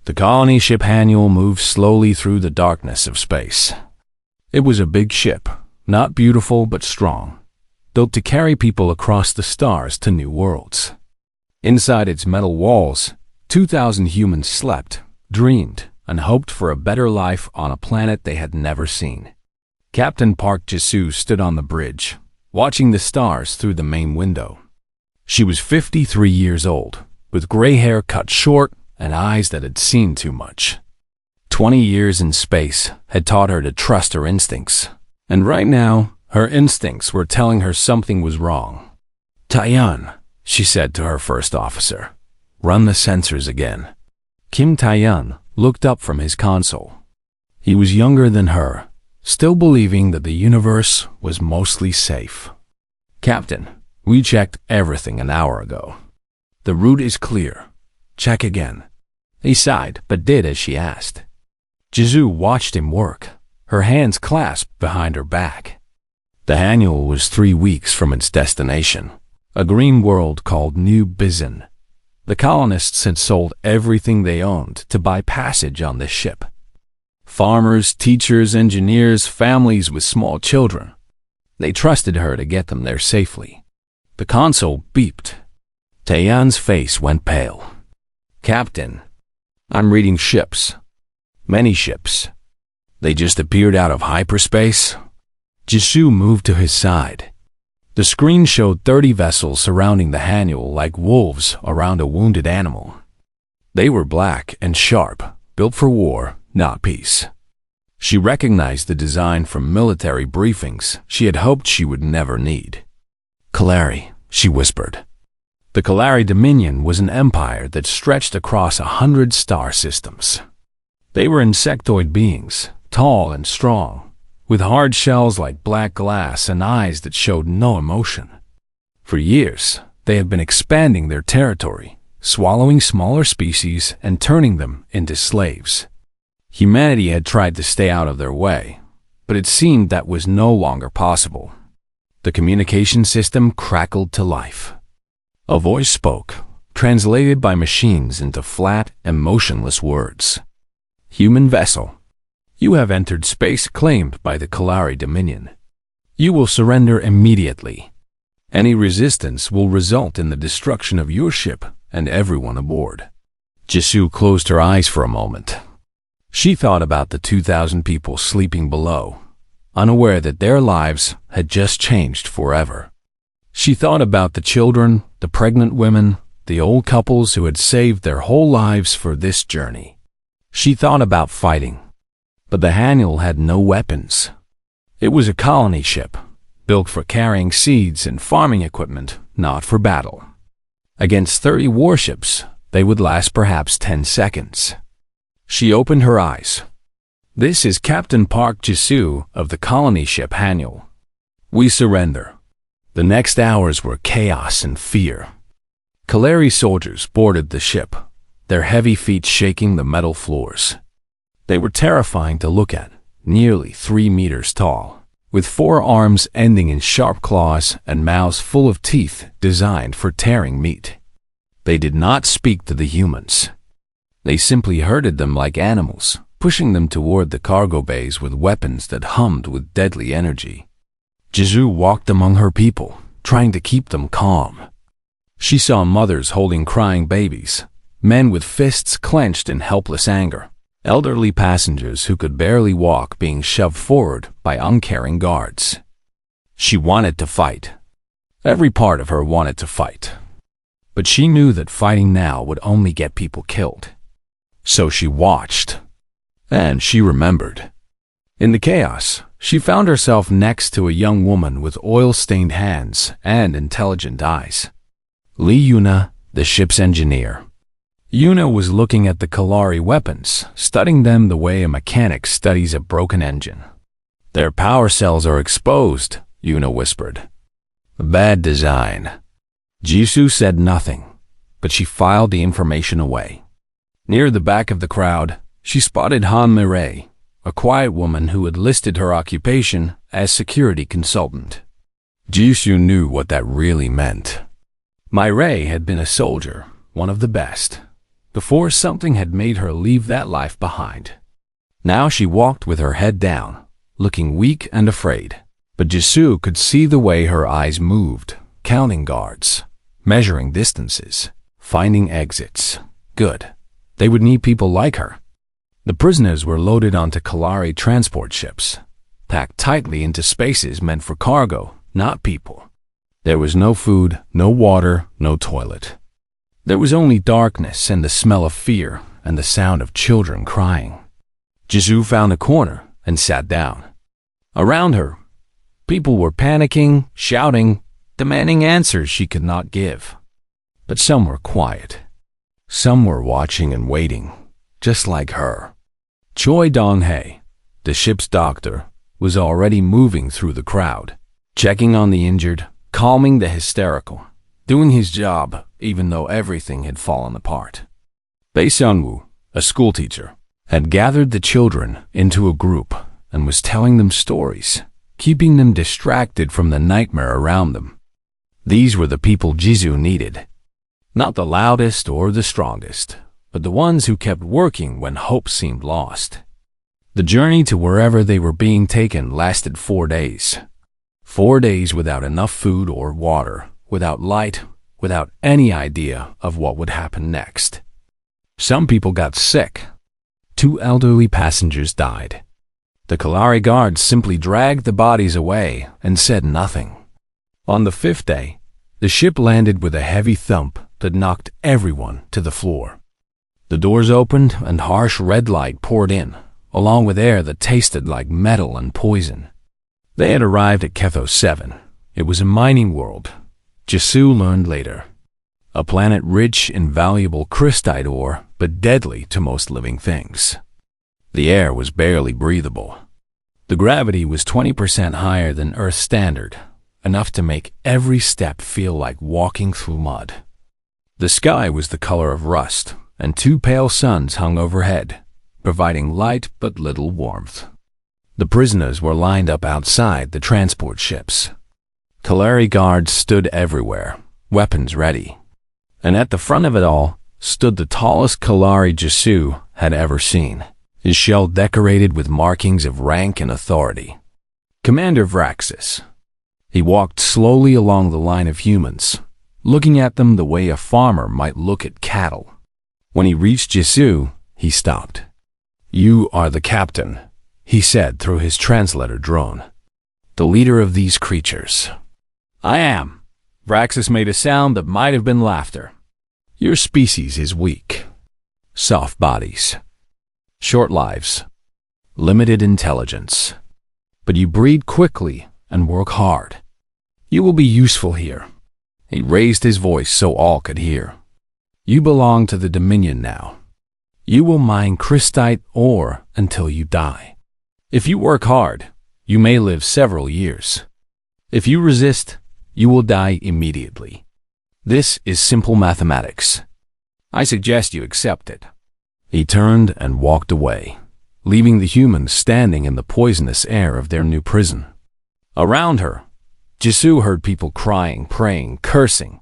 The colony ship Haniel moved slowly through the darkness of space. It was a big ship, not beautiful but strong, built to carry people across the stars to new worlds. Inside its metal walls, 2,000 humans slept, dreamed, and hoped for a better life on a planet they had never seen. Captain Park Jisoo stood on the bridge, watching the stars through the main window. She was 53 years old, with gray hair cut short and eyes that had seen too much. 20 years in space had taught her to trust her instincts, and right now, her instincts were telling her something was wrong. "Taeyeon," she said to her first officer, "run the sensors again." Kim Taeyeon looked up from his console. He was younger than her, still believing that the universe was mostly safe. "Captain, we checked everything an hour ago. The route is clear. Check again." He sighed, but did as she asked. Jisoo watched him work, her hands clasped behind her back. The Haniel was 3 weeks from its destination, a green world called New Bizin. The colonists had sold everything they owned to buy passage on this ship. Farmers, teachers, engineers, families with small children. They trusted her to get them there safely. The console beeped. Taeyeon's face went pale. "Captain, I'm reading ships. Many ships. They just appeared out of hyperspace." Jisoo moved to his side. The screen showed 30 vessels surrounding the Haniel like wolves around a wounded animal. They were black and sharp, built for war, not peace. She recognized the design from military briefings she had hoped she would never need. "Kalari," she whispered. The Kalari Dominion was an empire that stretched across 100 star systems. They were insectoid beings, tall and strong, with hard shells like black glass and eyes that showed no emotion. For years, they had been expanding their territory, swallowing smaller species and turning them into slaves. Humanity had tried to stay out of their way, but it seemed that was no longer possible. The communication system crackled to life. A voice spoke, translated by machines into flat and motionless words. "Human vessel, you have entered space claimed by the Kalari Dominion. You will surrender immediately. Any resistance will result in the destruction of your ship and everyone aboard." Jisoo closed her eyes for a moment. She thought about the 2,000 people sleeping below, unaware that their lives had just changed forever. She thought about the children, the pregnant women, the old couples who had saved their whole lives for this journey. She thought about fighting, but the Haniel had no weapons. It was a colony ship, built for carrying seeds and farming equipment, not for battle. Against 30 warships, they would last perhaps 10 seconds. She opened her eyes. "This is Captain Park Jisoo of the colony ship Haniel. We surrender." The next hours were chaos and fear. Kalari soldiers boarded the ship, their heavy feet shaking the metal floors. They were terrifying to look at, nearly 3 meters tall, with 4 arms ending in sharp claws and mouths full of teeth designed for tearing meat. They did not speak to the humans. They simply herded them like animals, pushing them toward the cargo bays with weapons that hummed with deadly energy. Jisoo walked among her people, trying to keep them calm. She saw mothers holding crying babies, men with fists clenched in helpless anger, elderly passengers who could barely walk being shoved forward by uncaring guards. She wanted to fight. Every part of her wanted to fight. But she knew that fighting now would only get people killed. So she watched. And she remembered. In the chaos, she found herself next to a young woman with oil-stained hands and intelligent eyes. Lee Yuna, the ship's engineer. Yuna was looking at the Kalari weapons, studying them the way a mechanic studies a broken engine. "Their power cells are exposed," Yuna whispered. "Bad design." Jisoo said nothing, but she filed the information away. Near the back of the crowd, she spotted Han Mireille, a quiet woman who had listed her occupation as security consultant. Jisoo knew what that really meant. Mireille had been a soldier, one of the best. Before, something had made her leave that life behind. Now she walked with her head down, looking weak and afraid. But Jisoo could see the way her eyes moved, counting guards, measuring distances, finding exits. Good. They would need people like her. The prisoners were loaded onto Kalari transport ships, packed tightly into spaces meant for cargo, not people. There was no food, no water, no toilet. There was only darkness and the smell of fear and the sound of children crying. Jisoo found a corner and sat down. Around her, people were panicking, shouting, demanding answers she could not give. But some were quiet. Some were watching and waiting, just like her. Choi Dong-hae, the ship's doctor, was already moving through the crowd, checking on the injured, calming the hysterical, doing his job even though everything had fallen apart. Bae Seung-woo, a schoolteacher, had gathered the children into a group and was telling them stories, keeping them distracted from the nightmare around them. These were the people Jisoo needed. Not the loudest or the strongest, but the ones who kept working when hope seemed lost. The journey to wherever they were being taken lasted 4 days. 4 days without enough food or water, without light, without any idea of what would happen next. Some people got sick. 2 elderly passengers died. The Kalari guards simply dragged the bodies away and said nothing. On the 5th day, the ship landed with a heavy thump that knocked everyone to the floor. The doors opened and harsh red light poured in, along with air that tasted like metal and poison. They had arrived at Ketho 7. It was a mining world, Jisoo learned later. A planet rich in valuable crystite ore, but deadly to most living things. The air was barely breathable. The gravity was 20% higher than Earth standard, enough to make every step feel like walking through mud. The sky was the color of rust, and 2 pale suns hung overhead, providing light but little warmth. The prisoners were lined up outside the transport ships. Kalari guards stood everywhere, weapons ready. And at the front of it all stood the tallest Kalari Jisoo had ever seen, his shell decorated with markings of rank and authority. Commander Vraxis. He walked slowly along the line of humans, looking at them the way a farmer might look at cattle. When he reached Jisoo, he stopped. "You are the captain," he said through his translator drone. "The leader of these creatures." "I am." Vraxis made a sound that might have been laughter. "Your species is weak. Soft bodies. Short lives. Limited intelligence. But you breed quickly and work hard. You will be useful here." He raised his voice so all could hear. "You belong to the Dominion now. You will mine crystite ore until you die. If you work hard, you may live several years. If you resist, you will die immediately. This is simple mathematics. I suggest you accept it." He turned and walked away, leaving the humans standing in the poisonous air of their new prison. Around her, Jisoo heard people crying, praying, cursing.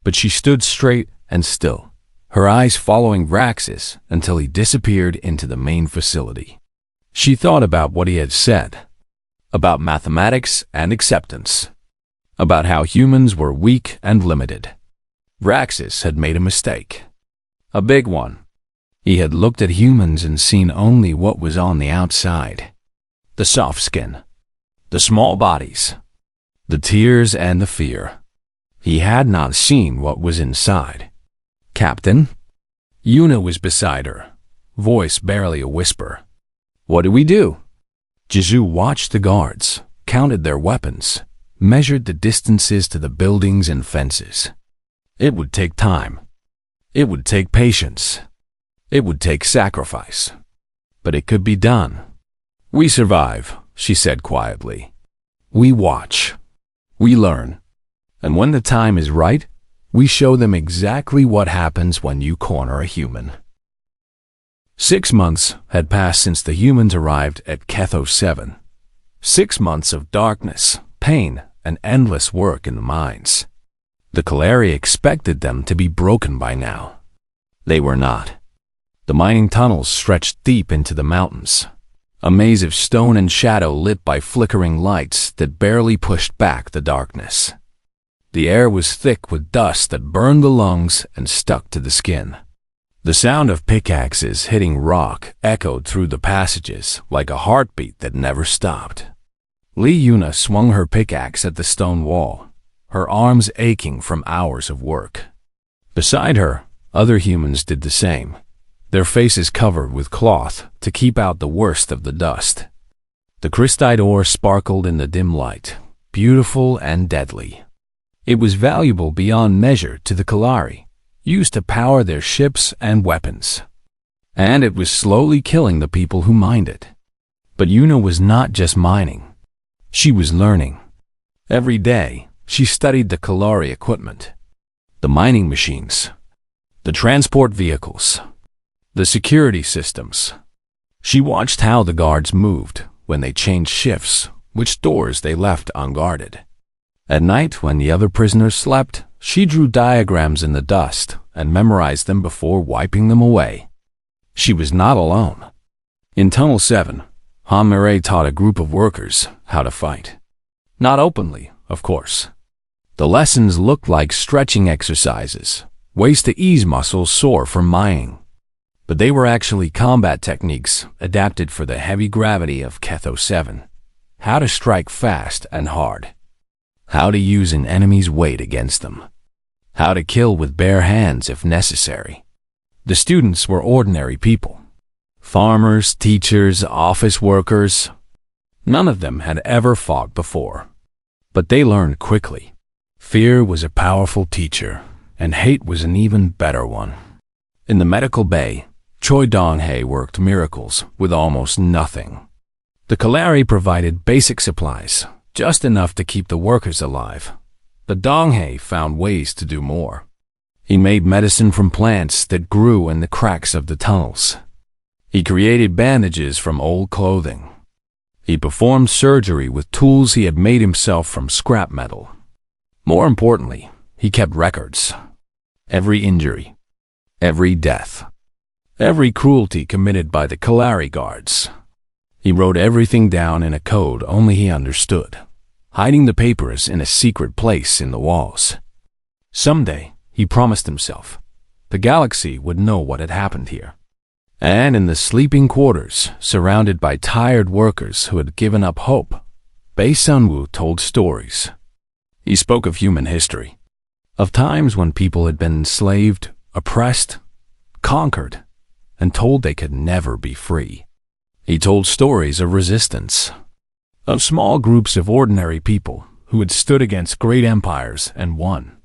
But she stood straight and still, her eyes following Vraxis until he disappeared into the main facility. She thought about what he had said, about mathematics and acceptance, about how humans were weak and limited. Vraxis had made a mistake, a big one. He had looked at humans and seen only what was on the outside. The soft skin, the small bodies, the tears and the fear. He had not seen what was inside. "Captain?" Yuna was beside her, voice barely a whisper. "What do we do?" Jisoo watched the guards, counted their weapons, measured the distances to the buildings and fences. It would take time. It would take patience. It would take sacrifice. But it could be done. "We survive," she said quietly. "We watch. We learn. And when the time is right, we show them exactly what happens when you corner a human." 6 months had passed since the humans arrived at Ketho 7. 6 months of darkness, pain, and endless work in the mines. The Kalari expected them to be broken by now. They were not. The mining tunnels stretched deep into the mountains, a maze of stone and shadow lit by flickering lights that barely pushed back the darkness. The air was thick with dust that burned the lungs and stuck to the skin. The sound of pickaxes hitting rock echoed through the passages like a heartbeat that never stopped. Lee Yuna swung her pickaxe at the stone wall, her arms aching from hours of work. Beside her, other humans did the same, their faces covered with cloth to keep out the worst of the dust. The crystite ore sparkled in the dim light, beautiful and deadly. It was valuable beyond measure to the Kalari, used to power their ships and weapons. And it was slowly killing the people who mined it. But Yuna was not just mining. She was learning. Every day, she studied the Kalari equipment, the mining machines, the transport vehicles, the security systems. She watched how the guards moved when they changed shifts, which doors they left unguarded. At night, when the other prisoners slept, she drew diagrams in the dust and memorized them before wiping them away. She was not alone. In Tunnel 7, Han-Mireille taught a group of workers how to fight. Not openly, of course. The lessons looked like stretching exercises, ways to ease muscles sore from mining. But they were actually combat techniques adapted for the heavy gravity of Ketho 7. How to strike fast and hard. How to use an enemy's weight against them. How to kill with bare hands if necessary. The students were ordinary people. Farmers, teachers, office workers. None of them had ever fought before. But they learned quickly. Fear was a powerful teacher, and hate was an even better one. In the medical bay, Choi Dong-hae worked miracles with almost nothing. The Kalari provided basic supplies, just enough to keep the workers alive. But Dong-hae found ways to do more. He made medicine from plants that grew in the cracks of the tunnels. He created bandages from old clothing. He performed surgery with tools he had made himself from scrap metal. More importantly, he kept records. Every injury, every death, every cruelty committed by the Kalari guards. He wrote everything down in a code only he understood, hiding the papers in a secret place in the walls. Someday, he promised himself, the galaxy would know what had happened here. And in the sleeping quarters, surrounded by tired workers who had given up hope, Bei Sunwoo told stories. He spoke of human history, of times when people had been enslaved, oppressed, conquered, and told they could never be free. He told stories of resistance, of small groups of ordinary people who had stood against great empires and won.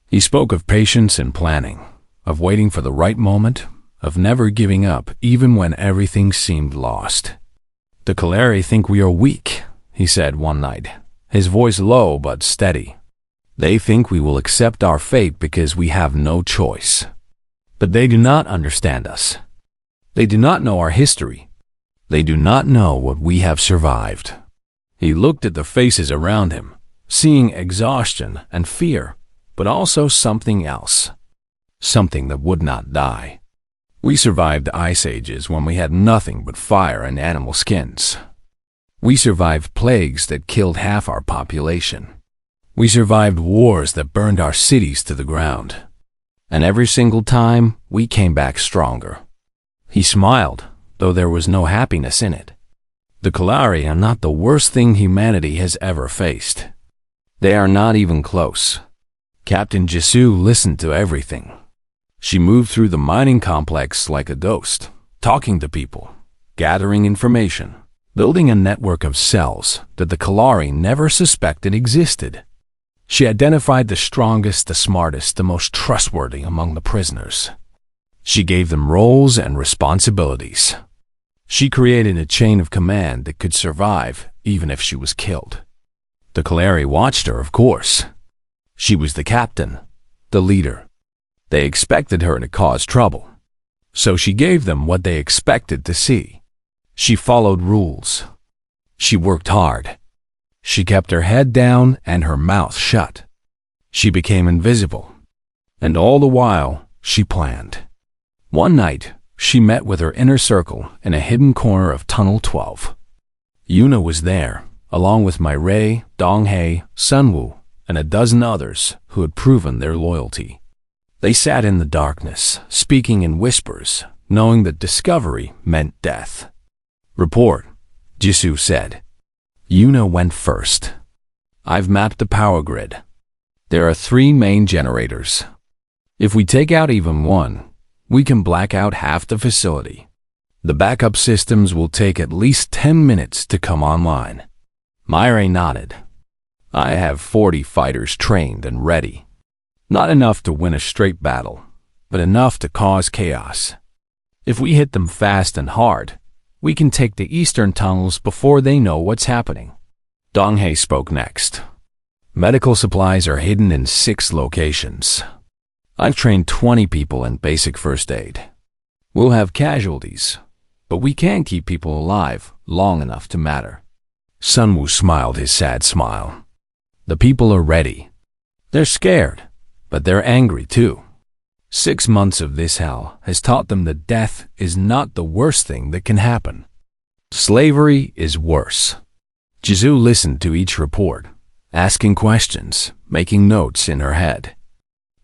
He spoke of patience and planning, of waiting for the right moment, of never giving up even when everything seemed lost. The Kalari think we are weak, he said one night, his voice low but steady. They think we will accept our fate because we have no choice. But they do not understand us. They do not know our history. They do not know what we have survived. He looked at the faces around him, seeing exhaustion and fear, but also something else. Something that would not die. We survived ice ages when we had nothing but fire and animal skins. We survived plagues that killed half our population. We survived wars that burned our cities to the ground. And every single time, we came back stronger. He smiled, though there was no happiness in it. The Kalari are not the worst thing humanity has ever faced. They are not even close. Captain Jisoo listened to everything. She moved through the mining complex like a ghost, talking to people, gathering information, building a network of cells that the Kalari never suspected existed. She identified the strongest, the smartest, the most trustworthy among the prisoners. She gave them roles and responsibilities. She created a chain of command that could survive even if she was killed. The Kalari watched her, of course. She was the captain, the leader. They expected her to cause trouble. So she gave them what they expected to see. She followed rules. She worked hard. She kept her head down and her mouth shut. She became invisible. And all the while, she planned. One night, she met with her inner circle in a hidden corner of Tunnel 12. Yuna was there, along with Mai-Rei, Donghae, Sunwoo, and a dozen others who had proven their loyalty. They sat in the darkness, speaking in whispers, knowing that discovery meant death. "Report," Jisoo said. Yuna went first. "I've mapped the power grid. There are 3 main generators. If we take out even one, we can black out half the facility. The backup systems will take at least 10 minutes to come online." Mai-Rei nodded. "I have 40 fighters trained and ready. Not enough to win a straight battle, but enough to cause chaos. If we hit them fast and hard, we can take the eastern tunnels before they know what's happening." Donghae spoke next. "Medical supplies are hidden in 6 locations. I've trained 20 people in basic first aid. We'll have casualties, but we can keep people alive long enough to matter." Sunwoo smiled his sad smile. "The people are ready. They're scared, but they're angry too. 6 months of this hell has taught them that death is not the worst thing that can happen. Slavery is worse." Jisoo listened to each report, asking questions, making notes in her head.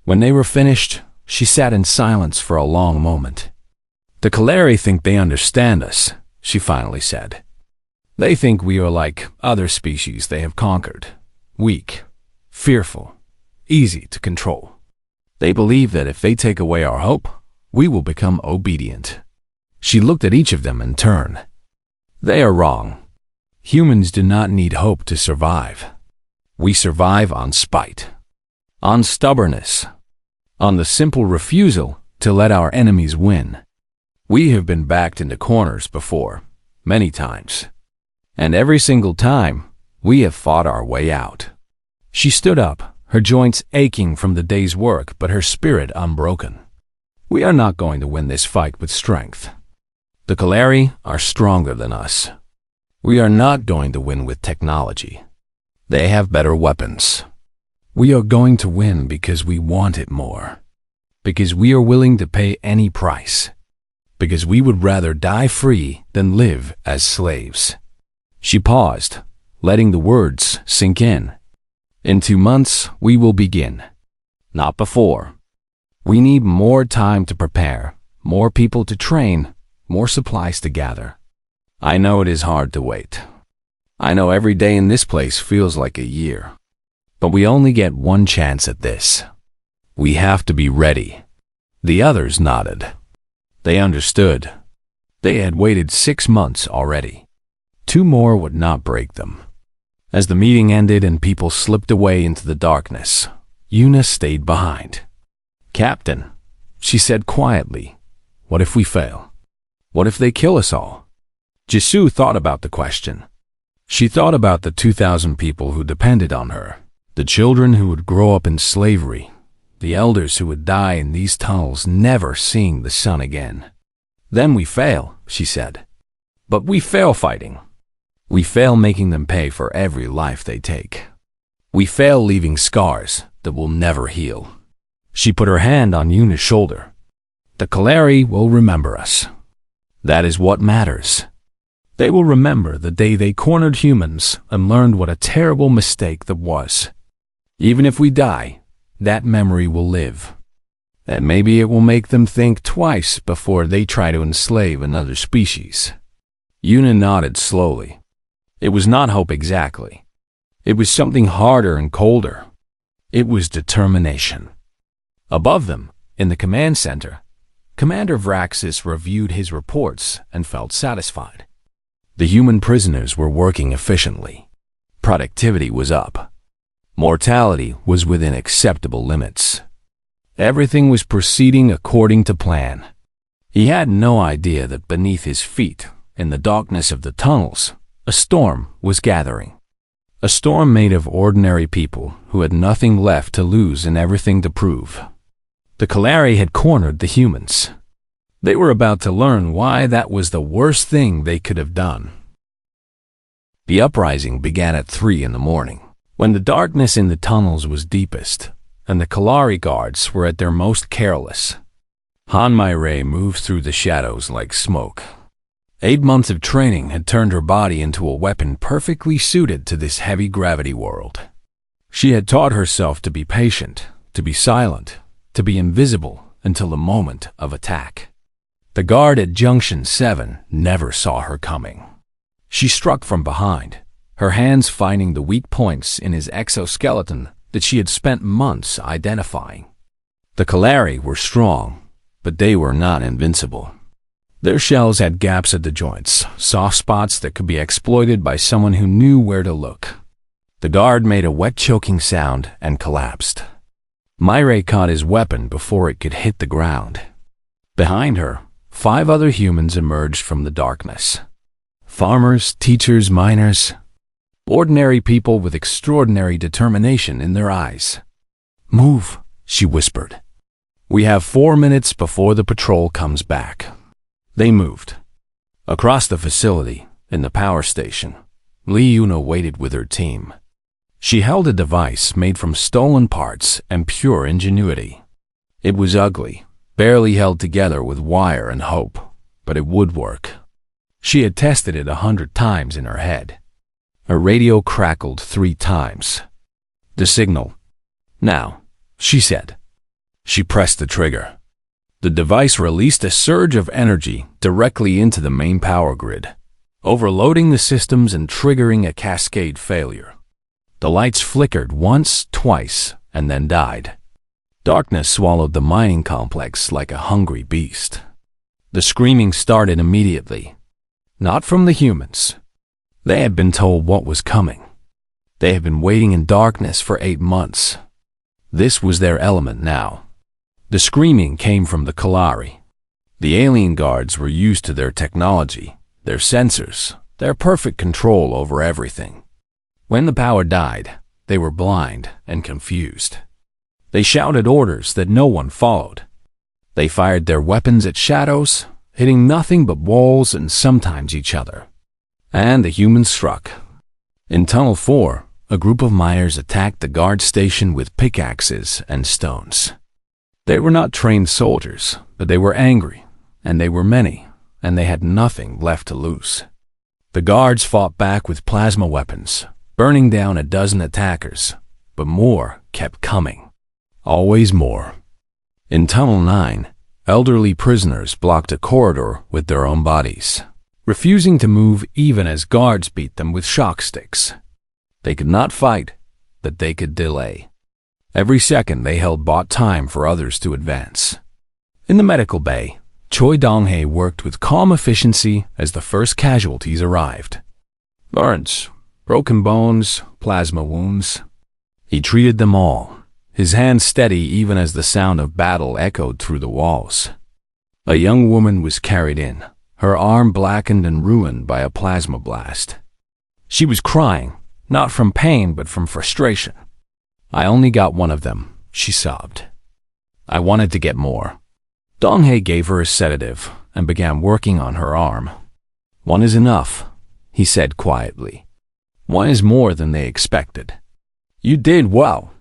When they were finished, she sat in silence for a long moment. "The Kaleri think they understand us," she finally said. "They think we are like other species they have conquered, weak, fearful, easy to control. They believe that if they take away our hope, we will become obedient." She looked at each of them in turn. "They are wrong. Humans do not need hope to survive. We survive on spite, on stubbornness, on the simple refusal to let our enemies win. We have been backed into corners before, many times. And every single time, we have fought our way out." She stood up, her joints aching from the day's work, but her spirit unbroken. "We are not going to win this fight with strength. The Kaleri are stronger than us. We are not going to win with technology. They have better weapons. We are going to win because we want it more. Because we are willing to pay any price. Because we would rather die free than live as slaves." She paused, letting the words sink in. "In 2 months, we will begin. Not before. We need more time to prepare, more people to train, more supplies to gather. I know it is hard to wait. I know every day in this place feels like a year. But we only get one chance at this. We have to be ready." The others nodded. They understood. They had waited 6 months already. 2 more would not break them. As the meeting ended and people slipped away into the darkness, Yuna stayed behind. "Captain," she said quietly, "what if we fail? What if they kill us all?" Jisoo thought about the question. She thought about the 2,000 people who depended on her, the children who would grow up in slavery, the elders who would die in these tunnels never seeing the sun again. "Then we fail," she said. "But we fail fighting. We fail making them pay for every life they take. We fail leaving scars that will never heal." She put her hand on Yuna's shoulder. "The Kaleri will remember us. That is what matters. They will remember the day they cornered humans and learned what a terrible mistake that was. Even if we die, that memory will live. And maybe it will make them think twice before they try to enslave another species." Yuna nodded slowly. It was not hope exactly. It was something harder and colder. It was determination. Above them, in the command center, Commander Vraxis reviewed his reports and felt satisfied. The human prisoners were working efficiently. Productivity was up. Mortality was within acceptable limits. Everything was proceeding according to plan. He had no idea that beneath his feet, in the darkness of the tunnels, a storm was gathering. A storm made of ordinary people who had nothing left to lose and everything to prove. The Kaleri had cornered the humans. They were about to learn why that was the worst thing they could have done. The uprising began at 3 in the morning, when the darkness in the tunnels was deepest, and the Kalari guards were at their most careless. Han Mai moved through the shadows like smoke. 8 months of training had turned her body into a weapon perfectly suited to this heavy gravity world. She had taught herself to be patient, to be silent, to be invisible until the moment of attack. The guard at Junction 7 never saw her coming. She struck from behind, her hands finding the weak points in his exoskeleton that she had spent months identifying. The Kalari were strong, but they were not invincible. Their shells had gaps at the joints, soft spots that could be exploited by someone who knew where to look. The guard made a wet choking sound and collapsed. Myre caught his weapon before it could hit the ground. Behind her, 5 other humans emerged from the darkness. Farmers, teachers, miners. Ordinary people with extraordinary determination in their eyes. "Move," she whispered. "We have 4 minutes before the patrol comes back." They moved. Across the facility, in the power station, Li Yuna waited with her team. She held a device made from stolen parts and pure ingenuity. It was ugly, barely held together with wire and hope, but it would work. She had tested it 100 times in her head. A radio crackled 3 times. "The signal. Now," she said. She pressed the trigger. The device released a surge of energy directly into the main power grid, overloading the systems and triggering a cascade failure. The lights flickered once, twice, and then died. Darkness swallowed the mining complex like a hungry beast. The screaming started immediately. Not from the humans. They had been told what was coming. They had been waiting in darkness for 8 months. This was their element now. The screaming came from the Kalari. The alien guards were used to their technology, their sensors, their perfect control over everything. When the power died, they were blind and confused. They shouted orders that no one followed. They fired their weapons at shadows, hitting nothing but walls and sometimes each other. And the humans struck. In Tunnel 4, a group of miners attacked the guard station with pickaxes and stones. They were not trained soldiers, but they were angry, and they were many, and they had nothing left to lose. The guards fought back with plasma weapons, burning down a dozen attackers, but more kept coming. Always more. In Tunnel 9, elderly prisoners blocked a corridor with their own bodies, refusing to move even as guards beat them with shock sticks. They could not fight, but they could delay. Every second they held bought time for others to advance. In the medical bay, Choi Donghae worked with calm efficiency as the first casualties arrived. Burns, broken bones, plasma wounds. He treated them all, his hands steady even as the sound of battle echoed through the walls. A young woman was carried in, her arm blackened and ruined by a plasma blast. She was crying, not from pain but from frustration. "I only got one of them," she sobbed. "I wanted to get more." Donghae gave her a sedative and began working on her arm. "One is enough," he said quietly. "One is more than they expected." "You did well."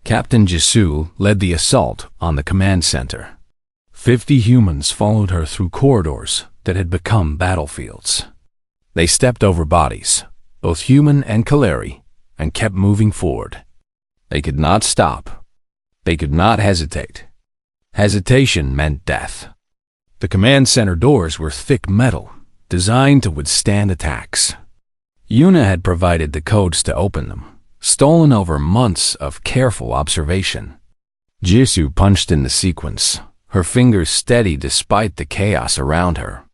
Captain Jisoo led the assault on the command center. 50 humans followed her through corridors that had become battlefields. They stepped over bodies, both human and Kalari, and kept moving forward. They could not stop. They could not hesitate. Hesitation meant death. The command center doors were thick metal, designed to withstand attacks. Yuna had provided the codes to open them, stolen over months of careful observation. Jisoo punched in the sequence, her fingers steady despite the chaos around her.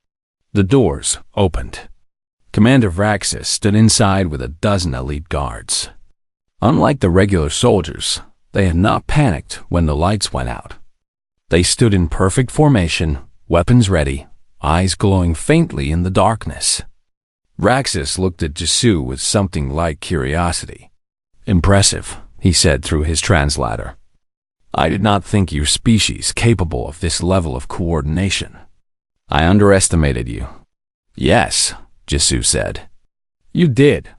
The doors opened. Commander Vraxis stood inside with a dozen elite guards. Unlike the regular soldiers, they had not panicked when the lights went out. They stood in perfect formation, weapons ready, eyes glowing faintly in the darkness. Vraxis looked at Jisoo with something like curiosity. "Impressive," he said through his translator. "I did not think your species capable of this level of coordination. I underestimated you." "Yes," Jisoo said. "You did,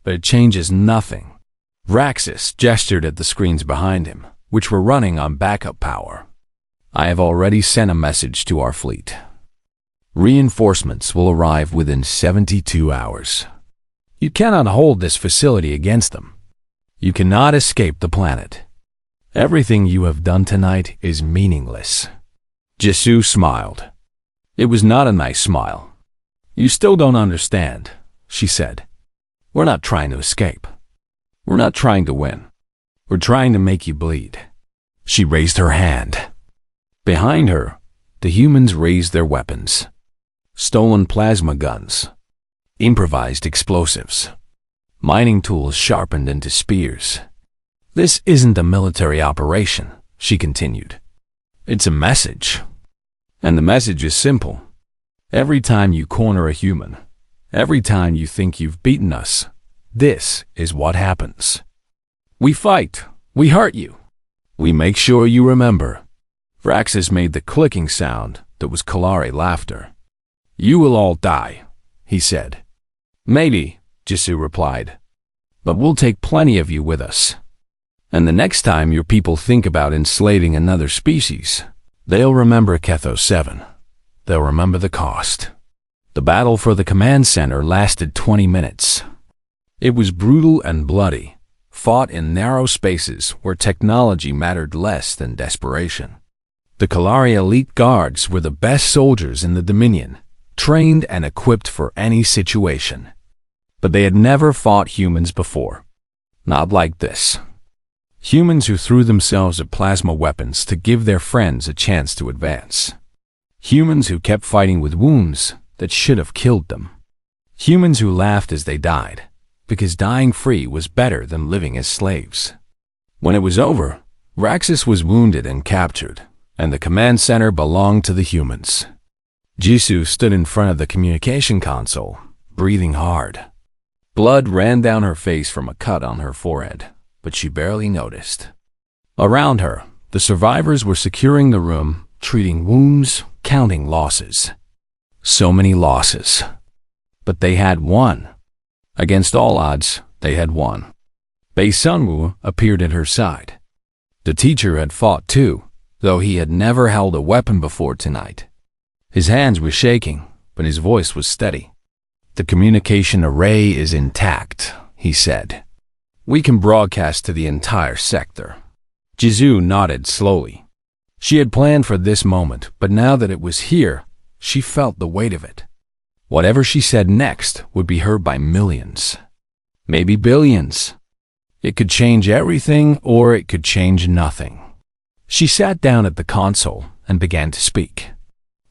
but it changes nothing." Vraxis gestured at the screens behind him, which were running on backup power. I have already sent a message to our fleet. Reinforcements will arrive within 72 hours. You cannot hold this facility against them. You cannot escape the planet. Everything you have done tonight is meaningless." Jisoo smiled. It was not a nice smile. "You still don't understand," she said. "We're not trying to escape. We're not trying to win. We're trying to make you bleed." She raised her hand. Behind her, the humans raised their weapons. Stolen plasma guns, improvised explosives, mining tools sharpened into spears. "This isn't a military operation," she continued. "It's a message. And the message is simple. Every time you corner a human, every time you think you've beaten us, this is what happens. We fight. We hurt you. We make sure you remember." Vraxis made the clicking sound that was Kalari laughter. "You will all die," he said. "Maybe," Jisoo replied. "But we'll take plenty of you with us. And the next time your people think about enslaving another species, they'll remember Ketho 7. They'll remember the cost." The battle for the command center lasted 20 minutes. It was brutal and bloody, fought in narrow spaces where technology mattered less than desperation. The Kalari elite guards were the best soldiers in the Dominion, trained and equipped for any situation. But they had never fought humans before. Not like this. Humans who threw themselves at plasma weapons to give their friends a chance to advance. Humans who kept fighting with wounds that should have killed them. Humans who laughed as they died, because dying free was better than living as slaves. When it was over, Vraxis was wounded and captured, and the command center belonged to the humans. Jisoo stood in front of the communication console, breathing hard. Blood ran down her face from a cut on her forehead, but she barely noticed. Around her, the survivors were securing the room, treating wounds, counting losses. So many losses. But they had won. Against all odds, they had won. Bei Sunwoo appeared at her side. The teacher had fought too, though he had never held a weapon before tonight. His hands were shaking, but his voice was steady. "The communication array is intact," he said. "We can broadcast to the entire sector." Jisoo nodded slowly. She had planned for this moment, but now that it was here, she felt the weight of it. Whatever she said next would be heard by millions, maybe billions. It could change everything, or it could change nothing. She sat down at the console and began to speak.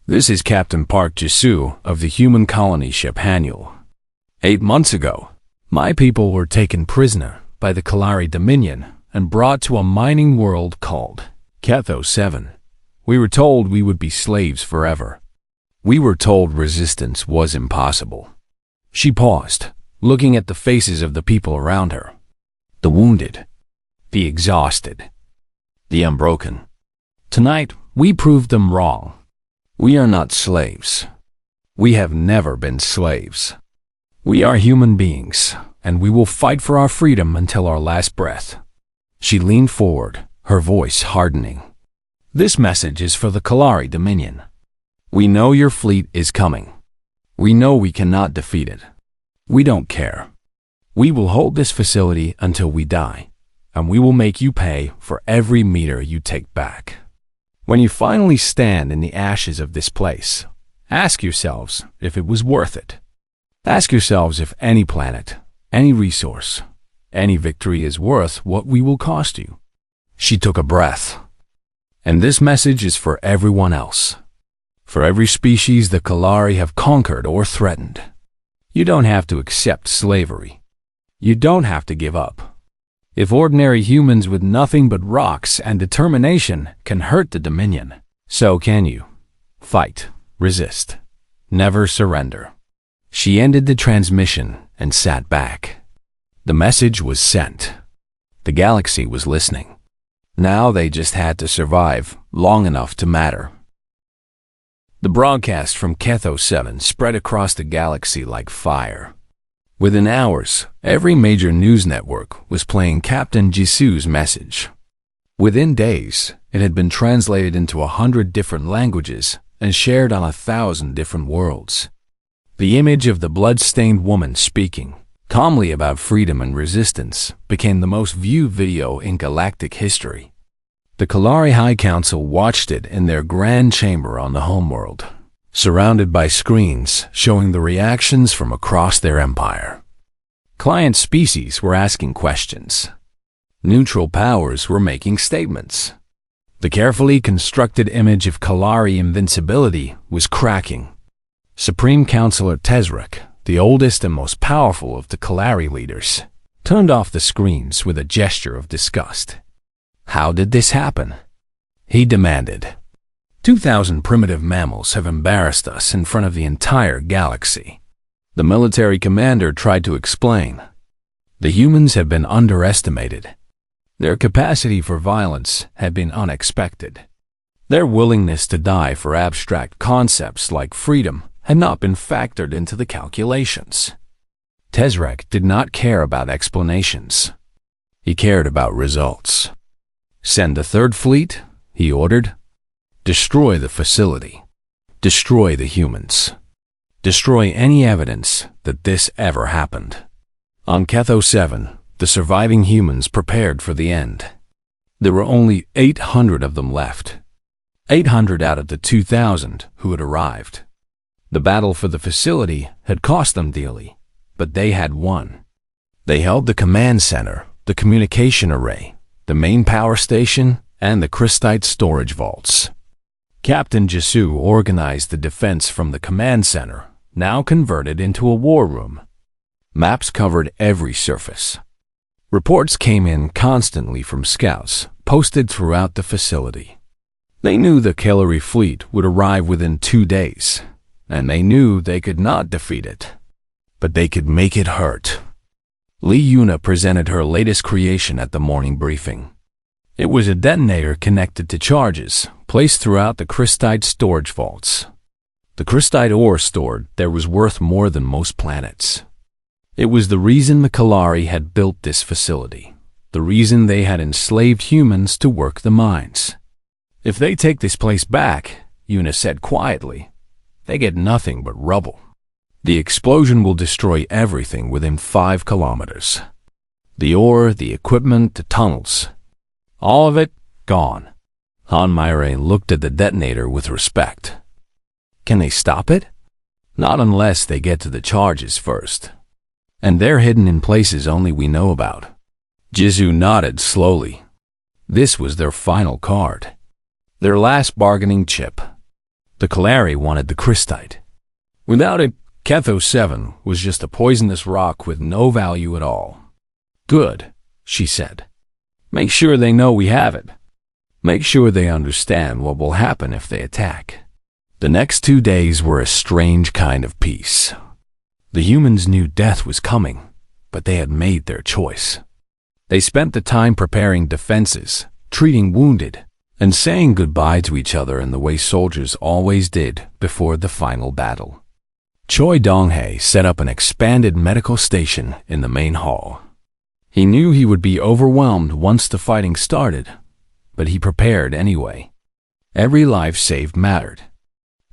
"This is Captain Park Jisoo of the human colony ship Haniel. 8 months ago, my people were taken prisoner by the Kalari Dominion and brought to a mining world called Ketho 7. We were told we would be slaves forever. We were told resistance was impossible." She paused, looking at the faces of the people around her. The wounded, the exhausted, the unbroken. "Tonight, we proved them wrong. We are not slaves. We have never been slaves. We are human beings, and we will fight for our freedom until our last breath." She leaned forward, her voice hardening. "This message is for the Kalari Dominion. We know your fleet is coming. We know we cannot defeat it. We don't care. We will hold this facility until we die, and we will make you pay for every meter you take back. When you finally stand in the ashes of this place, ask yourselves if it was worth it. Ask yourselves if any planet, any resource, any victory is worth what we will cost you." She took a breath. "And this message is for everyone else. For every species the Kalari have conquered or threatened. You don't have to accept slavery. You don't have to give up. If ordinary humans with nothing but rocks and determination can hurt the Dominion, so can you. Fight, resist, never surrender." She ended the transmission and sat back. The message was sent. The galaxy was listening. Now they just had to survive long enough to matter. The broadcast from Ketho 7 spread across the galaxy like fire. Within hours, every major news network was playing Captain Jisoo's message. Within days, it had been translated into 100 different languages and shared on 1,000 different worlds. The image of the blood-stained woman speaking calmly about freedom and resistance became the most viewed video in galactic history. The Kalari High Council watched it in their grand chamber on the homeworld, surrounded by screens showing the reactions from across their empire. Client species were asking questions. Neutral powers were making statements. The carefully constructed image of Kalari invincibility was cracking. Supreme Counselor Tezrek, the oldest and most powerful of the Kalari leaders, turned off the screens with a gesture of disgust. How did this happen? He demanded. 2,000 primitive mammals have embarrassed us in front of the entire galaxy. The military commander tried to explain. The humans have been underestimated. Their capacity for violence had been unexpected. Their willingness to die for abstract concepts like freedom had not been factored into the calculations. Tezrek did not care about explanations. He cared about results. Send a third fleet, he ordered. Destroy the facility. Destroy the humans. Destroy any evidence that this ever happened. On Ketho 7, the surviving humans prepared for the end. There were only 800 of them left. 800 out of the 2,000 who had arrived. The battle for the facility had cost them dearly, but they had won. They held the command center, the communication array, the main power station, and the crystite storage vaults. Captain Jesu organized the defense from the command center, now converted into a war room. Maps covered every surface. Reports came in constantly from scouts posted throughout the facility. They knew the Kalari fleet would arrive within 2 days, and they knew they could not defeat it, but they could make it hurt. Lee Yuna presented her latest creation at the morning briefing. It was a detonator connected to charges placed throughout the crystite storage vaults. The crystite ore stored there was worth more than most planets. It was the reason the Kalari had built this facility, the reason they had enslaved humans to work the mines. If they take this place back, Yuna said quietly, they get nothing but rubble. The explosion will destroy everything within 5 kilometers. The ore, the equipment, the tunnels. All of it gone. Han Myre looked at the detonator with respect. Can they stop it? Not unless they get to the charges first. And they're hidden in places only we know about. Jizu nodded slowly. This was their final card. Their last bargaining chip. The Kalari wanted the crystite. Without it, Ketho 7 was just a poisonous rock with no value at all. Good, she said. Make sure they know we have it. Make sure they understand what will happen if they attack. The next 2 days were a strange kind of peace. The humans knew death was coming, but they had made their choice. They spent the time preparing defenses, treating wounded, and saying goodbye to each other in the way soldiers always did before the final battle. Choi Donghae set up an expanded medical station in the main hall. He knew he would be overwhelmed once the fighting started, but he prepared anyway. Every life saved mattered.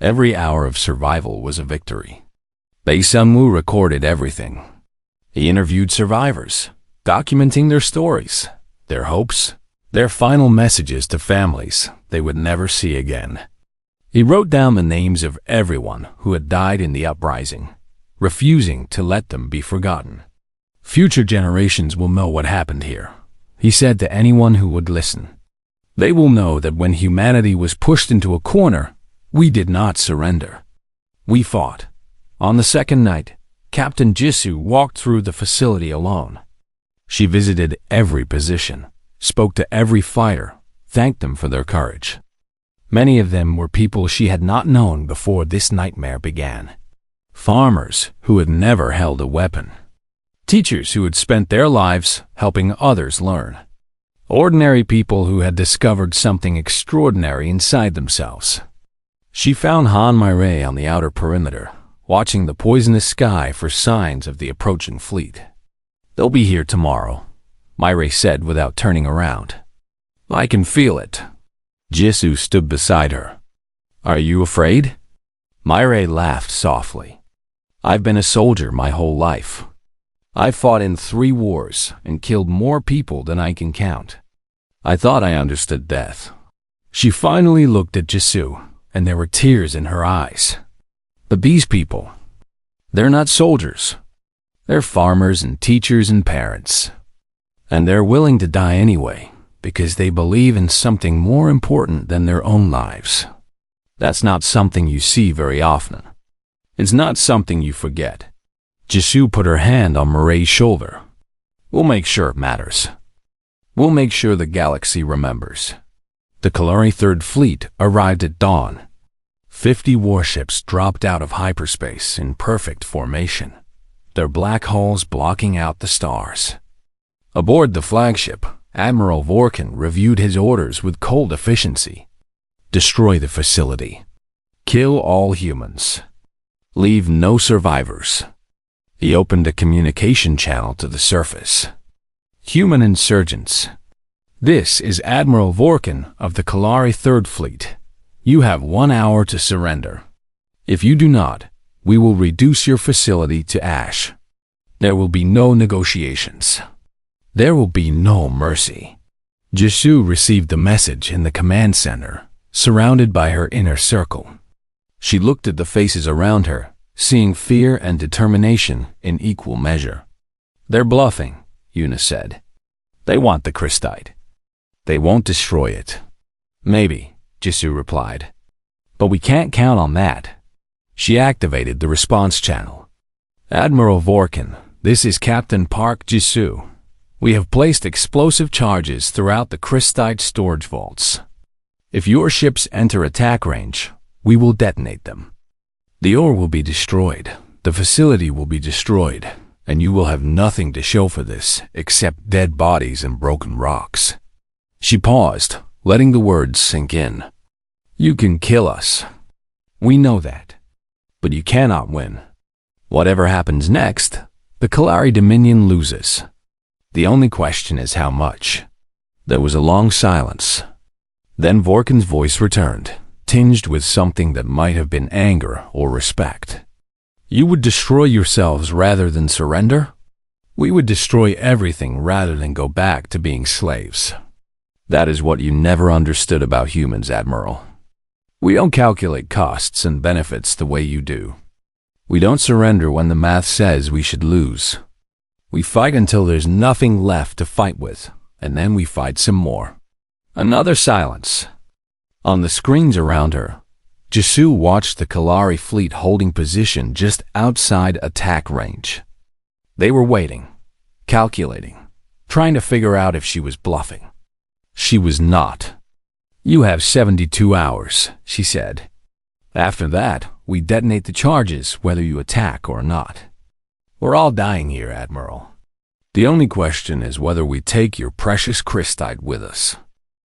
Every hour of survival was a victory. Bae-Sun-woo recorded everything. He interviewed survivors, documenting their stories, their hopes, their final messages to families they would never see again. He wrote down the names of everyone who had died in the uprising, refusing to let them be forgotten. Future generations will know what happened here, he said to anyone who would listen. They will know that when humanity was pushed into a corner, we did not surrender. We fought. On the second night, Captain Jisu walked through the facility alone. She visited every position, spoke to every fighter, thanked them for their courage. Many of them were people she had not known before this nightmare began. Farmers who had never held a weapon. Teachers who had spent their lives helping others learn. Ordinary people who had discovered something extraordinary inside themselves. She found Han Myre on the outer perimeter, watching the poisonous sky for signs of the approaching fleet. They'll be here tomorrow, Myre said without turning around. I can feel it. Jisoo stood beside her. Are you afraid? Myre laughed softly. I've been a soldier my whole life. I've fought in 3 wars and killed more people than I can count. I thought I understood death. She finally looked at Jisoo, and there were tears in her eyes. But these people, they're not soldiers. They're farmers and teachers and parents. And they're willing to die anyway, because they believe in something more important than their own lives. That's not something you see very often. It's not something you forget. Jisoo put her hand on Myre's shoulder. We'll make sure it matters. We'll make sure the galaxy remembers. The Kalari Third Fleet arrived at dawn. 50 warships dropped out of hyperspace in perfect formation, their black hulls blocking out the stars. Aboard the flagship, Admiral Vorkin reviewed his orders with cold efficiency. Destroy the facility. Kill all humans. Leave no survivors. He opened a communication channel to the surface. Human insurgents. This is Admiral Vorkin of the Kalari Third Fleet. You have 1 hour to surrender. If you do not, we will reduce your facility to ash. There will be no negotiations. There will be no mercy. Jisoo received the message in the command center, surrounded by her inner circle. She looked at the faces around her, seeing fear and determination in equal measure. They're bluffing, Yuna said. They want the crystite. They won't destroy it. Maybe, Jisoo replied. But we can't count on that. She activated the response channel. Admiral Vorkin, this is Captain Park Jisoo. We have placed explosive charges throughout the crystite storage vaults. If your ships enter attack range, we will detonate them. The ore will be destroyed, the facility will be destroyed, and you will have nothing to show for this except dead bodies and broken rocks. She paused, letting the words sink in. You can kill us. We know that. But you cannot win. Whatever happens next, the Kalari Dominion loses. The only question is how much. There was a long silence. Then Vorkin's voice returned, tinged with something that might have been anger or respect. You would destroy yourselves rather than surrender? We would destroy everything rather than go back to being slaves. That is what you never understood about humans, Admiral. We don't calculate costs and benefits the way you do. We don't surrender when the math says we should lose. We fight until there's nothing left to fight with, and then we fight some more. Another silence. On the screens around her, Jisoo watched the Kalari fleet holding position just outside attack range. They were waiting, calculating, trying to figure out if she was bluffing. She was not. You have 72 hours, she said. After that, we detonate the charges whether you attack or not. We're all dying here, Admiral. The only question is whether we take your precious crystite with us.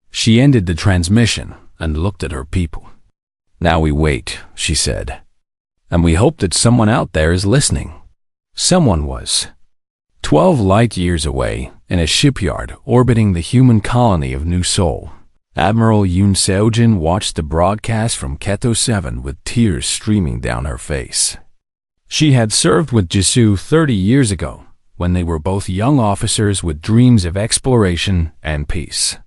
She ended the transmission and looked at her people. Now we wait, she said. And we hope that someone out there is listening. Someone was. 12 light years away, in a shipyard orbiting the human colony of New Seoul, Admiral Yoon Seojin watched the broadcast from Keto 7 with tears streaming down her face. She had served with Jisoo 30 years ago, when they were both young officers with dreams of exploration and peace.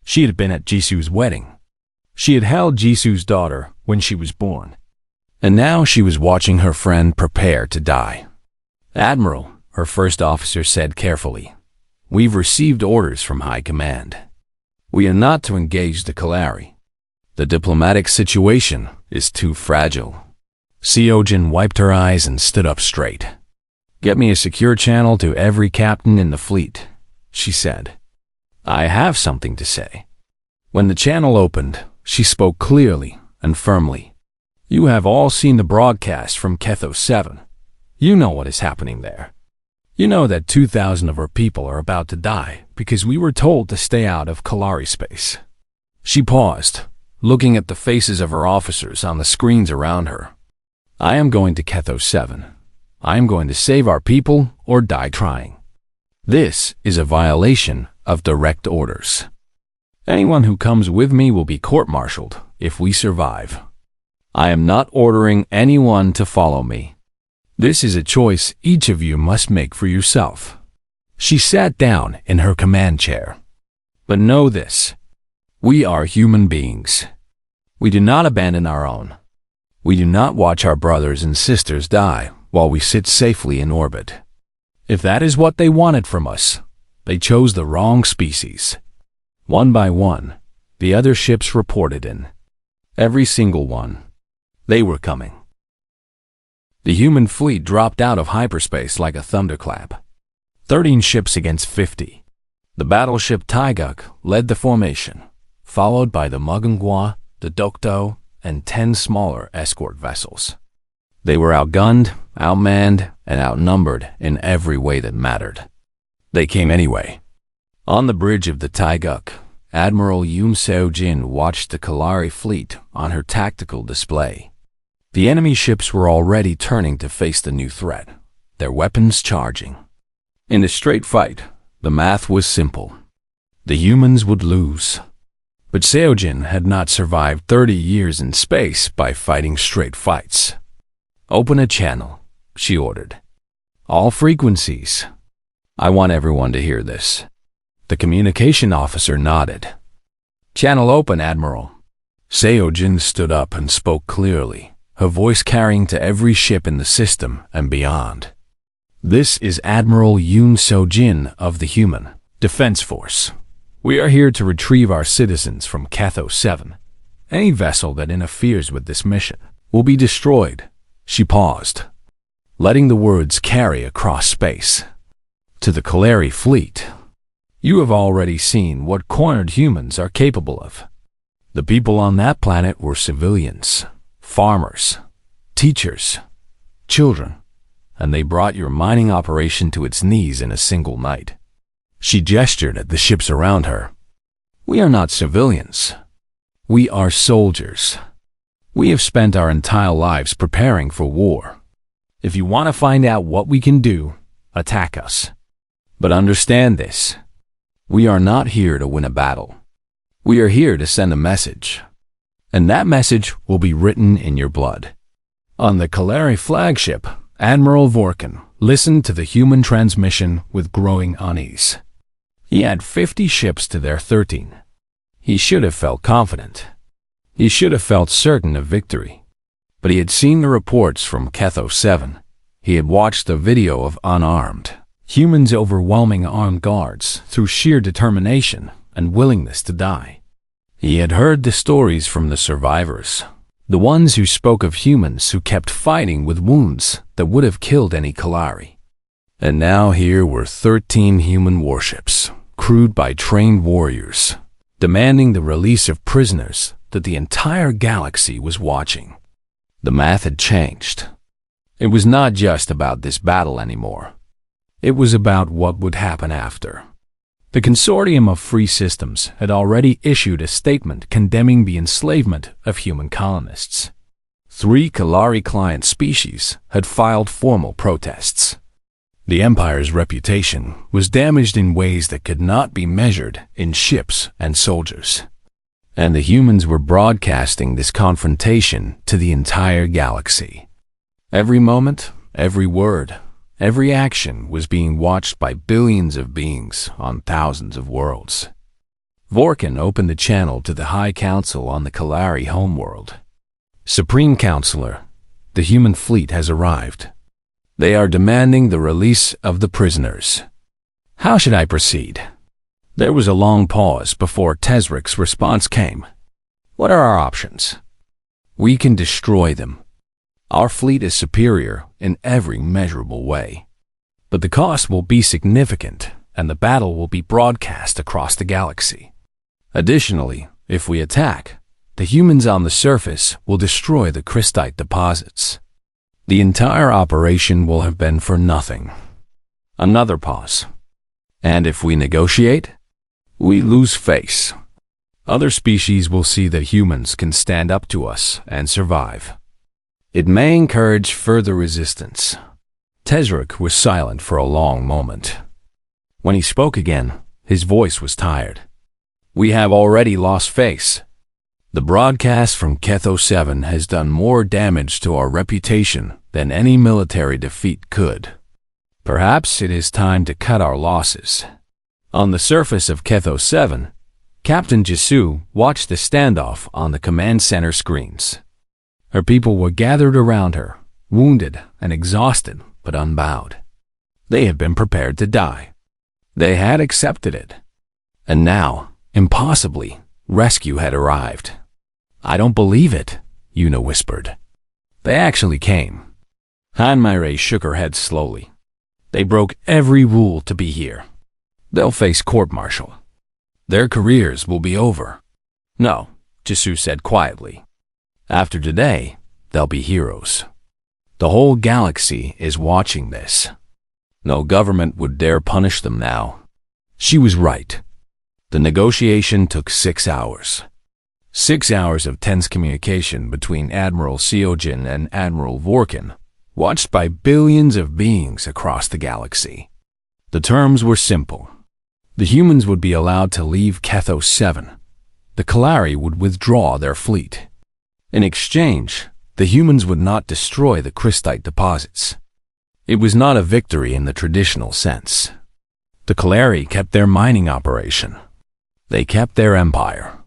She had been at Jisoo's wedding. She had held Jisoo's daughter when she was born. And now she was watching her friend prepare to die. Admiral, her first officer said carefully, we've received orders from High Command. We are not to engage the Kalari. The diplomatic situation is too fragile. Seojin wiped her eyes and stood up straight. Get me a secure channel to every captain in the fleet, she said. I have something to say. When the channel opened, she spoke clearly and firmly. You have all seen the broadcast from Ketho 7. You know what is happening there. You know that 2,000 of our people are about to die because we were told to stay out of Kalari space. She paused, looking at the faces of her officers on the screens around her. I am going to Ketho 7. I am going to save our people or die trying. This is a violation of direct orders. Anyone who comes with me will be court-martialed if we survive. I am not ordering anyone to follow me. This is a choice each of you must make for yourself." She sat down in her command chair. "But know this. We are human beings. We do not abandon our own. We do not watch our brothers and sisters die while we sit safely in orbit. If that is what they wanted from us, they chose the wrong species." One by one, the other ships reported in. Every single one. They were coming. The human fleet dropped out of hyperspace like a thunderclap. 13 ships against 50. The battleship Taiguk led the formation, followed by the Mugunghwa, the Dokdo, and 10 smaller escort vessels. They were outgunned, outmanned, and outnumbered in every way that mattered. They came anyway. On the bridge of the Taiguk, Admiral Yoon Seo-jin watched the Kalari fleet on her tactical display. The enemy ships were already turning to face the new threat, their weapons charging. In the straight fight, the math was simple. The humans would lose. But Seo-jin had not survived 30 years in space by fighting straight fights. "Open a channel," she ordered. "All frequencies. I want everyone to hear this." The communication officer nodded. "Channel open, Admiral." Seo-jin stood up and spoke clearly, her voice carrying to every ship in the system and beyond. "This is Admiral Yoon Seo-jin of the Human Defense Force. We are here to retrieve our citizens from Cathos 7. Any vessel that interferes with this mission will be destroyed." She paused, letting the words carry across space. "To the Kalari fleet, you have already seen what cornered humans are capable of. The people on that planet were civilians, farmers, teachers, children, and they brought your mining operation to its knees in a single night." She gestured at the ships around her. "We are not civilians. We are soldiers. We have spent our entire lives preparing for war. If you want to find out what we can do, attack us. But understand this. We are not here to win a battle. We are here to send a message. And that message will be written in your blood." On the Kalari flagship, Admiral Vorkin listened to the human transmission with growing unease. He had 50 ships to their 13. He should have felt confident. He should have felt certain of victory. But he had seen the reports from Cathos 7. He had watched the video of unarmed humans overwhelming armed guards through sheer determination and willingness to die. He had heard the stories from the survivors, the ones who spoke of humans who kept fighting with wounds that would have killed any Kalari. And now here were 13 human warships, crewed by trained warriors, demanding the release of prisoners that the entire galaxy was watching. The math had changed. It was not just about this battle anymore. It was about what would happen after. The Consortium of Free Systems had already issued a statement condemning the enslavement of human colonists. 3 Kalari client species had filed formal protests. The Empire's reputation was damaged in ways that could not be measured in ships and soldiers. And the humans were broadcasting this confrontation to the entire galaxy. Every moment, every word, every action was being watched by billions of beings on thousands of worlds. Vorkin opened the channel to the High Council on the Kalari homeworld. "Supreme Counselor, the human fleet has arrived. They are demanding the release of the prisoners. How should I proceed?" There was a long pause before Tezrik's response came. "What are our options? We can destroy them. Our fleet is superior in every measurable way. But the cost will be significant, and the battle will be broadcast across the galaxy. Additionally, if we attack, the humans on the surface will destroy the crystite deposits. The entire operation will have been for nothing." Another pause. "And if we negotiate, we lose face. Other species will see that humans can stand up to us and survive. It may encourage further resistance." Tezrik was silent for a long moment. When he spoke again, his voice was tired. We have already lost face. The broadcast from Ketho 7 has done more damage to our reputation than any military defeat could. Perhaps it is time to cut our losses." On the surface of Ketho 7, Captain Jisoo watched the standoff on the command center screens. Her people were gathered around her, wounded and exhausted, but unbowed. They had been prepared to die. They had accepted it. And now, impossibly, rescue had arrived. "I don't believe it," Yuna whispered. "They actually came." Han Mirai shook her head slowly. "They broke every rule to be here. They'll face court-martial. Their careers will be over." "No," Jisoo said quietly. "After today, they'll be heroes. The whole galaxy is watching this. No government would dare punish them now." She was right. The negotiation took 6 hours. 6 hours of tense communication between Admiral Seojin and Admiral Vorkin, watched by billions of beings across the galaxy. The terms were simple. The humans would be allowed to leave Ketho 7. The Kalari would withdraw their fleet. In exchange, the humans would not destroy the crystite deposits. It was not a victory in the traditional sense. The Kalari kept their mining operation. They kept their empire.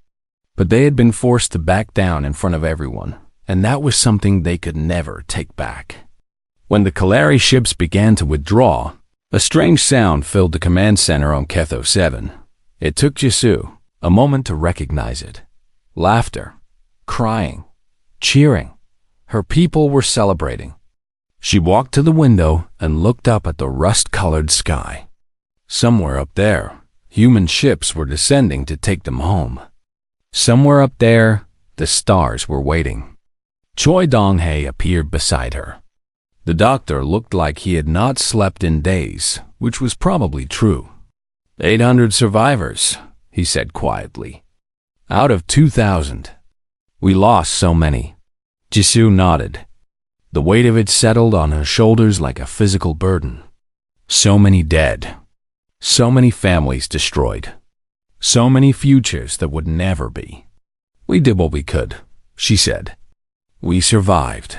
But they had been forced to back down in front of everyone, and that was something they could never take back. When the Kalari ships began to withdraw, a strange sound filled the command center on Ketho 7. It took Jisoo a moment to recognize it. Laughter, crying, cheering. Her people were celebrating. She walked to the window and looked up at the rust-colored sky. Somewhere up there, human ships were descending to take them home. Somewhere up there, the stars were waiting. Choi Dong-hae appeared beside her. The doctor looked like he had not slept in days, which was probably true. 800 survivors, he said quietly. Out of 2,000. We lost so many. Jisoo nodded. The weight of it settled on her shoulders like a physical burden. So many dead. So many families destroyed. So many futures that would never be. We did what we could, she said. We survived.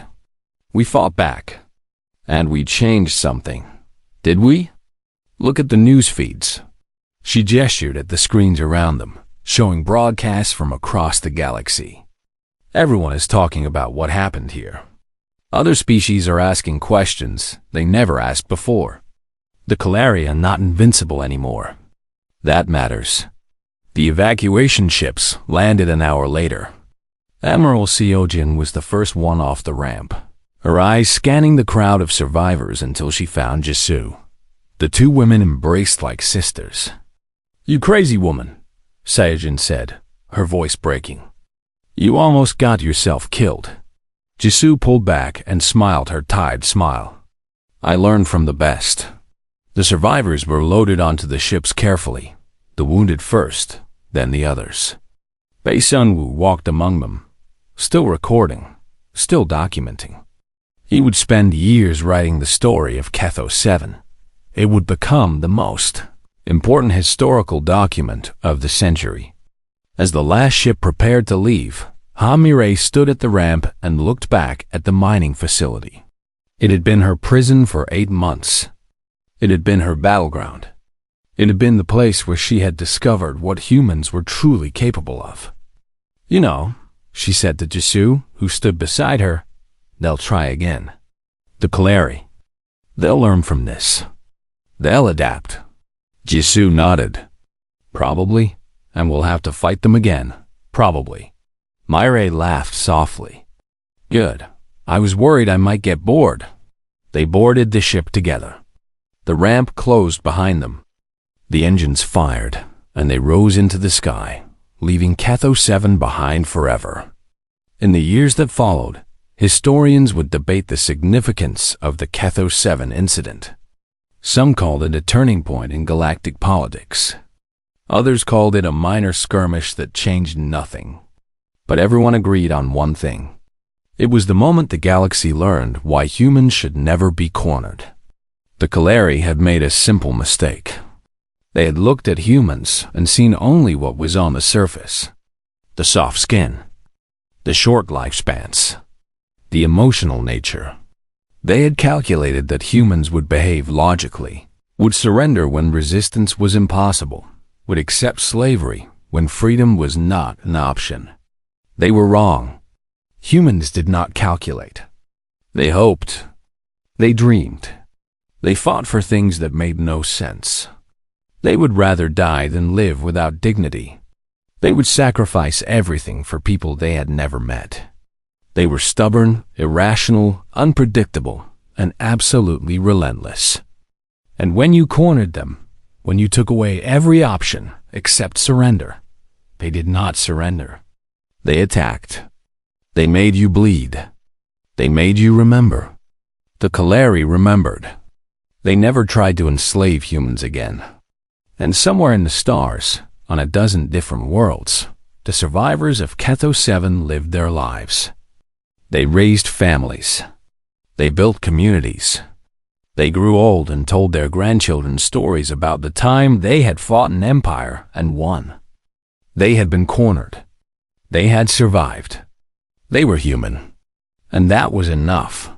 We fought back. And we changed something. Did we? Look at the news feeds. She gestured at the screens around them, showing broadcasts from across the galaxy. Everyone is talking about what happened here. Other species are asking questions they never asked before. The Kalari are not invincible anymore. That matters. The evacuation ships landed an hour later. Admiral Seojin was the first one off the ramp, her eyes scanning the crowd of survivors until she found Jisoo. The two women embraced like sisters. "You crazy woman," Seojin said, her voice breaking. "You almost got yourself killed." Jisoo pulled back and smiled her tired smile. "I learned from the best." The survivors were loaded onto the ships carefully, the wounded first, then the others. Bei Sunwoo walked among them, still recording, still documenting. He would spend years writing the story of Ketho 7. It would become the most important historical document of the century. As the last ship prepared to leave, Ha Mirai stood at the ramp and looked back at the mining facility. It had been her prison for 8 months. It had been her battleground. It had been the place where she had discovered what humans were truly capable of. "You know," she said to Jisoo, who stood beside her, "they'll try again. The Kalari. They'll learn from this. They'll adapt." Jisoo nodded. "Probably, and we'll have to fight them again. Probably." Mirai laughed softly. "Good. I was worried I might get bored." They boarded the ship together. The ramp closed behind them. The engines fired, and they rose into the sky, leaving Ketho 7 behind forever. In the years that followed, historians would debate the significance of the Ketho 7 incident. Some called it a turning point in galactic politics. Others called it a minor skirmish that changed nothing. But everyone agreed on one thing. It was the moment the galaxy learned why humans should never be cornered. The Kalari had made a simple mistake. They had looked at humans and seen only what was on the surface. The soft skin, the short lifespans, the emotional nature. They had calculated that humans would behave logically, would surrender when resistance was impossible, would accept slavery when freedom was not an option. They were wrong. Humans did not calculate. They hoped. They dreamed. They fought for things that made no sense. They would rather die than live without dignity. They would sacrifice everything for people they had never met. They were stubborn, irrational, unpredictable, and absolutely relentless. And when you cornered them, when you took away every option except surrender, they did not surrender. They attacked. They made you bleed. They made you remember. The Kaleri remembered. They never tried to enslave humans again. And somewhere in the stars, on a dozen different worlds, the survivors of Ketho 7 lived their lives. They raised families. They built communities. They grew old and told their grandchildren stories about the time they had fought an empire and won. They had been cornered. They had survived. They were human. And that was enough.